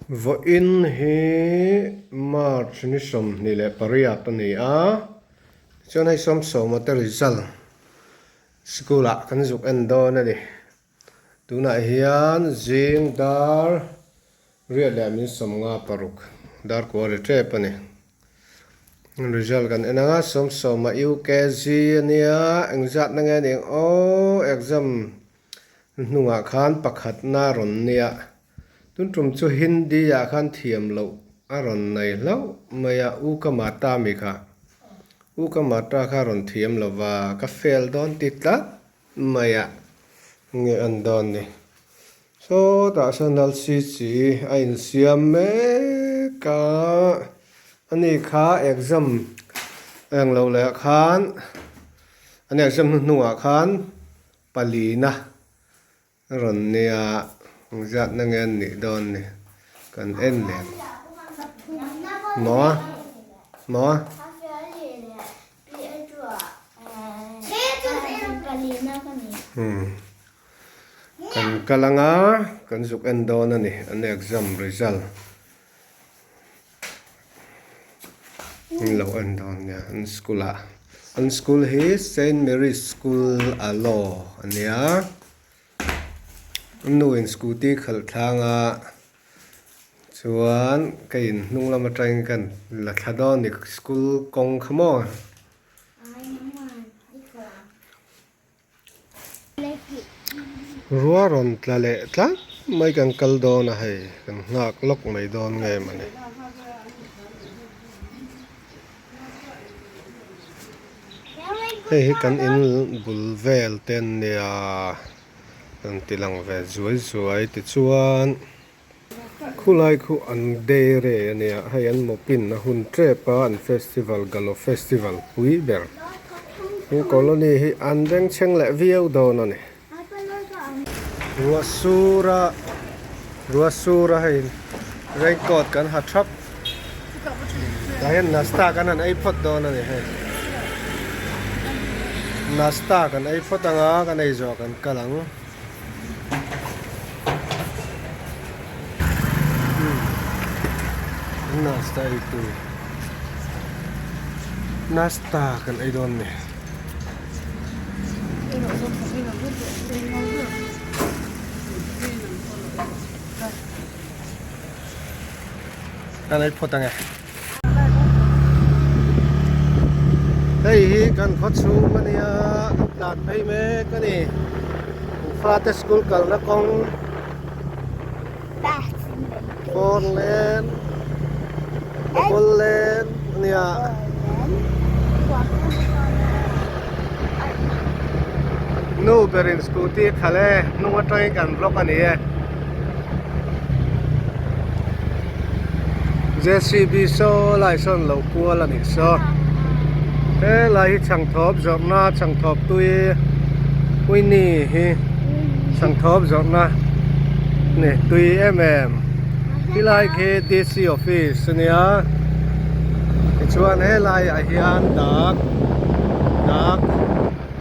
Vo in hi March ni som ni le pariat ani a chuan hei som ma te result school a kan zuk en do na ni tuna hian jing dar ria le min som nga paruk dar ko re tre pani result kan enanga som ma UKG ania engzat na nge ning o exam hnunga khan pakhat na ron nia tun trum chu hindi ya khan thiam lo aron nei lo maya u ka mata mi kha u ka mata kha ron thiam lo wa ka fail don titla maya nge an don ni so ta sanal si chi a in siam me ka ani kha exam ang lo le khan ani exam nuwa khan palina ron nia zat na ngen ni don ni kan en le mo kan kalanga kan zuk en don ani an exam result lo en don ya an school hi Saint Mary's School alo ania nu in scooty khal thanga chuan kain nung lama train kan la thadon ni school kong khamo ruaron tlale tla mai kan kal do na hai kan ngak lok mai don nge mane hei kan in bulvel ten nia kan tilang ve zuai ti chuan khulai khu an de re ania hai an mopin na hun trepa an festival galo festival pui ber in colony hi an reng cheng le viau do na ni ruasura hai record kan ha thap dayan nasta kan an ai phot do na ni hai nasta kan ai photanga kan ai zo kan kalang nasta itu nasta kan ai don ni kan ai photanga hei kan khotsu mania lat phei me kani fate school kal na kong Portland Portland nia nu berin scooty khale nu atoi kan block ani e JCB so lai son lo kual ani so he lai chang thop jok na chang thop tui ui ni hi chang thop jok na ne tui hi lai ke DC office nia chuan he lai a hian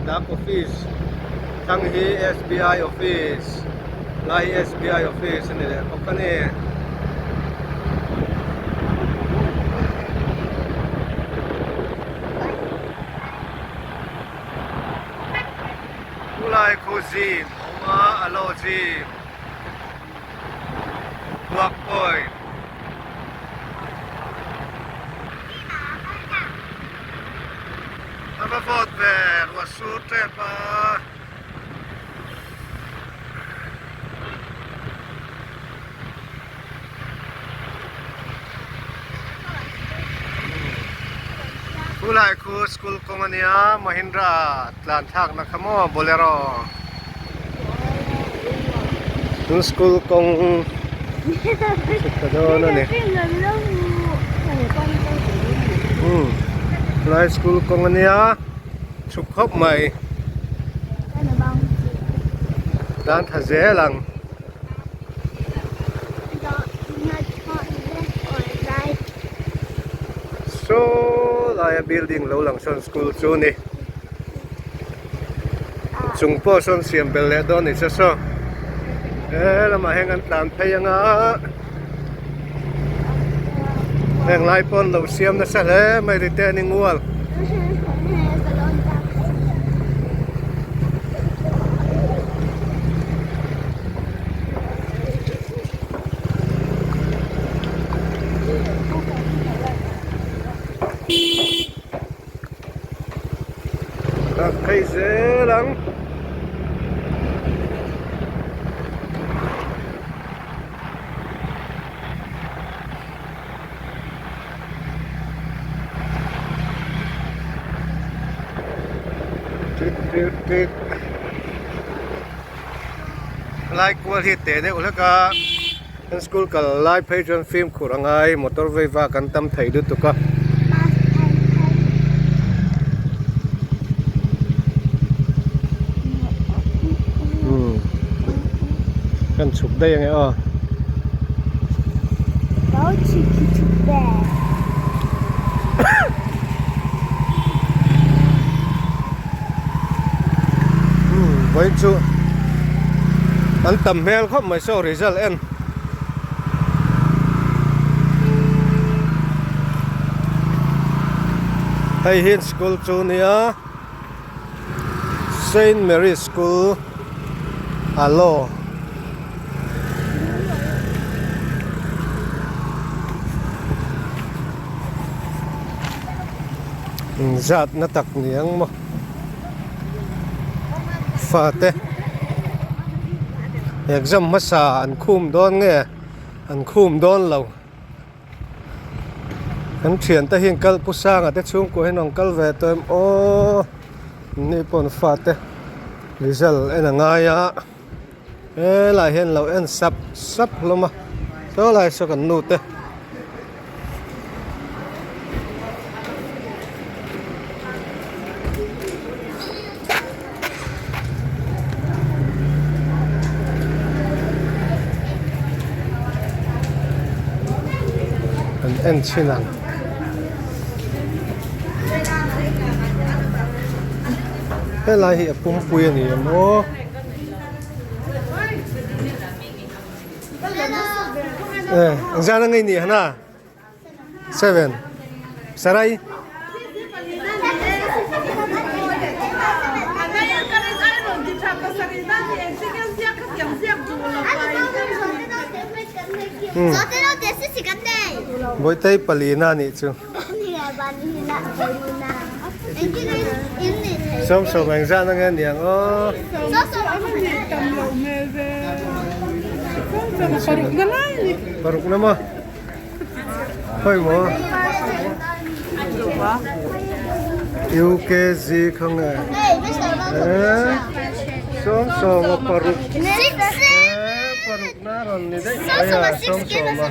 dak office chang hi SBI office lai SBI office ni le okani ulai khuzim oma alo jim chhuak point ama vot ver wasu trepa ulai khu school komania Mahindra tlan thak na khamo bolero tu school kong kado na ni ulai school komania chuk khop mai dan thaze lang so lai building lo lang son school chu ni chung po son siam bel le don ni so lama hengan tlan phei anga heng lai pon lo siam na sa le mai returning wall cây dễ lắm. Like what hit there ula ka an school ka live patron film kurangai motor ve va kan tam thei du tu ka kan chụp đây anh ơi đó chỉ chụp bè với chú anh tầm heo không mà sau result anh hay hiện school chú nia Saint Mary School alo giặt nó tặc niếng mà phạt thế exam masa an khum don nghe an khum don lâu an thiền ta hiền kal pusang ate chung ko hen ong kal ve toem o ni pon phạt thế result en ngai ya e lại hen lâu en sap lo mà so lại so kan nu te en chinan cái này hiện pum pui này mo ra nó ngay nè hả 7 sarai bôi tay palina nè chú sớm sớm anh ra nó nghe tiếng ô paruk na mo hoy mo UKG không à sớm sớm paruk paruk na ron ni đấy sớm sớm mà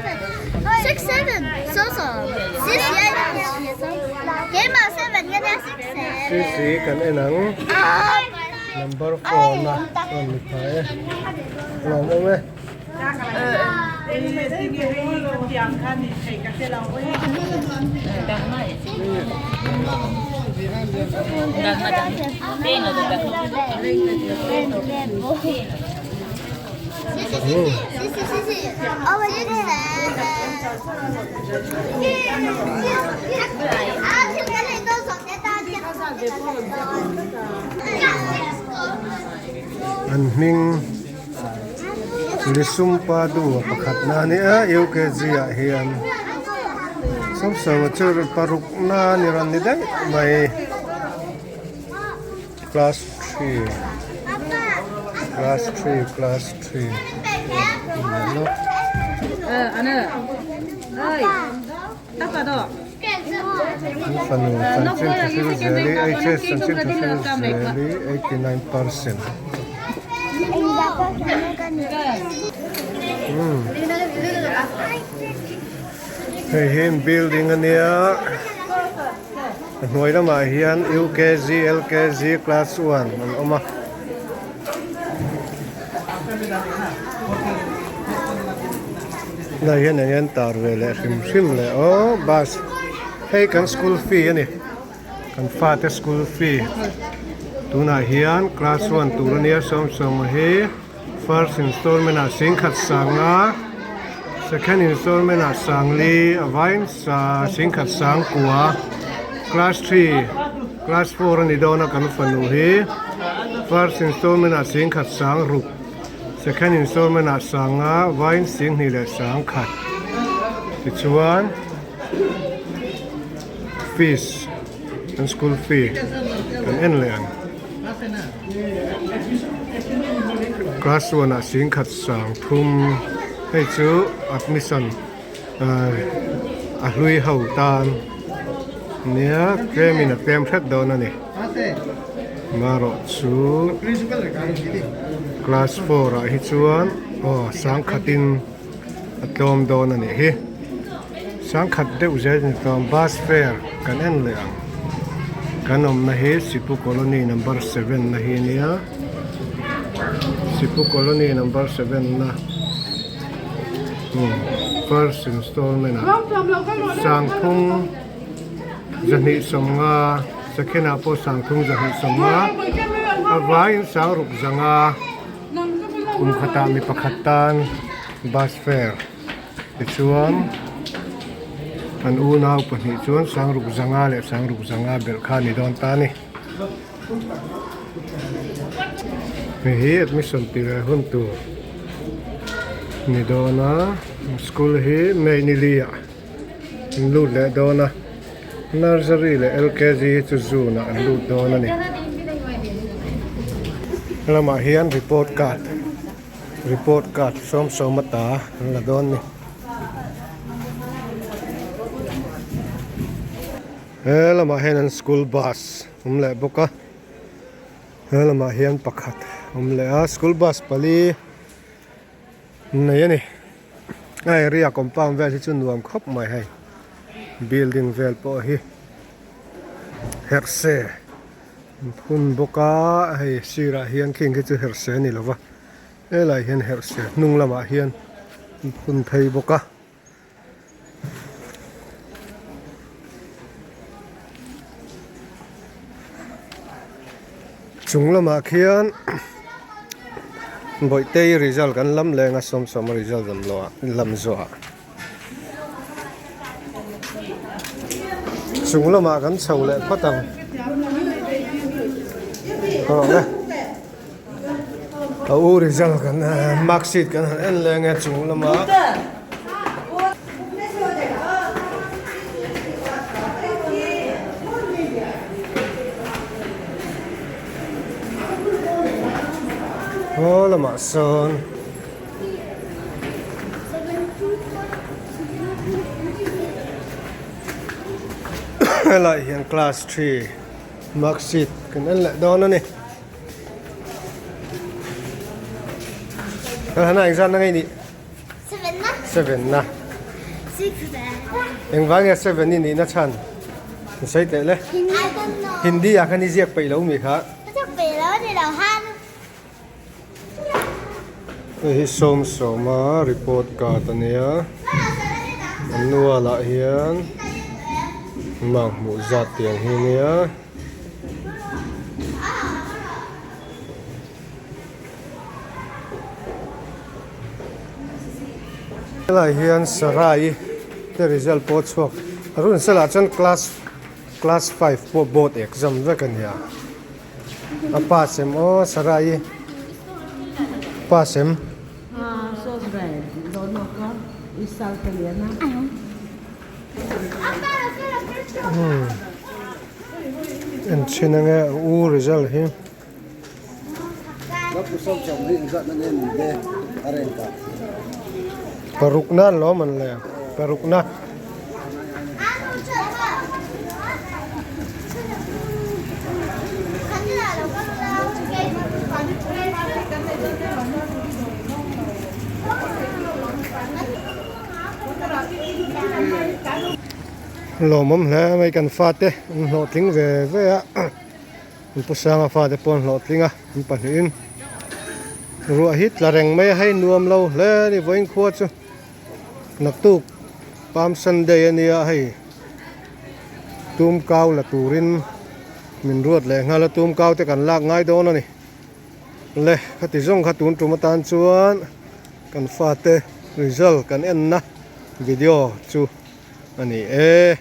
6 7 so so 6 8 game 7 cái này 6 si kan enang number 4 na kon ni phải làm ông ơi anh Minh lisum pa du pakhat na ni a UKG a hian som som chur paruk na ni ran ni dai mai class 3 no ana ơi tắt vào đó Fanu sanction to zeli HS sanction to zeli 89%. Hey hian building ania hnuai lamah hian UKG LKG class 1 an oma na hian an tar ve le hrim le o bas hey kan school fee ani kan fate school fee tuna hian class 1 turania som he first installment a sing khat sanga second installment at Sangli Avines Singkhat Sangkua class 3 class 4 ni dona kan fanu hi first installment at Singkhat Sangruk second installment at Sanga Vines Sing ni le Sangkhat tichuan fees and school fee kan en lean class 1 at Singkhat Sang thumให้ชูadmission ลุยเฮาตานเนี่ยเกมินะเต็มเพชรโดนนี่มารอชูคลาส4ให้ชวนสังขัดินตอมโดนนี่เฮสังขัดเดือดใจในตอมบัสเฟร์กันเอ็นเลียงกันอมนะเฮสิปุโคโลนีนัมเบอร์7นะเฮเนี่ยสิปุโคโลนีนัมเบอร์7นะfirst installment sang thung jani somnga second apo sang thung jani somnga avai sang ruk zanga khata mi pakhatan bus fare chuan an u nau pani chuan sang ruk zanga bel khani don ta ni hi admission tira hun tu ni dona school hi mai ni lia lut le dona nursery le lkg chu zuna lut dona ni lama hian report card som somata la don ni lama hian school bus le boka lama hian pakhat le school bus pali này ai ria compound vel hi chu nuam khop mai hai building vel po hi herse phun boka hei sira hian king ki chu herse ni lova elai hian herse nung lama hian phun thei boka chung lama khian bội tây result kan lam le nga som result lam zo chung lama kan chho le khatam le au result kan mark sheet kan en le nga chung lama lama son lại hiện class 3 mark sheet cái nên lại đó nó này này exam ngay đi 7 na 6 anh vang nghe 7 ni na chan sai tệ le Hindi à khani ziak pai lo mi kha chắc về đó thì đầu han hi som soma report card ania anua la hian mang mu zat tiang hi nia la hian sarai the result po chhuak arun sala chan class 5 po board exam vekan ya apa sem o sarai pasem so right don't know what is South Korean en chinanga u result hi parukna lo man le parukna lo mom le mai kan fa te lo tling ve ve a pu sanga fa te pon lo tlinga pa hin ru hit la reng mai hai nuam lo le ni voin kho chu nak tu pam sunday ania hai tum kau la turin min ruat le nga la tum kau te kan lak ngai do na ni le khati zong khatun tu matan chuan kan fa te result kan en na video chu ani e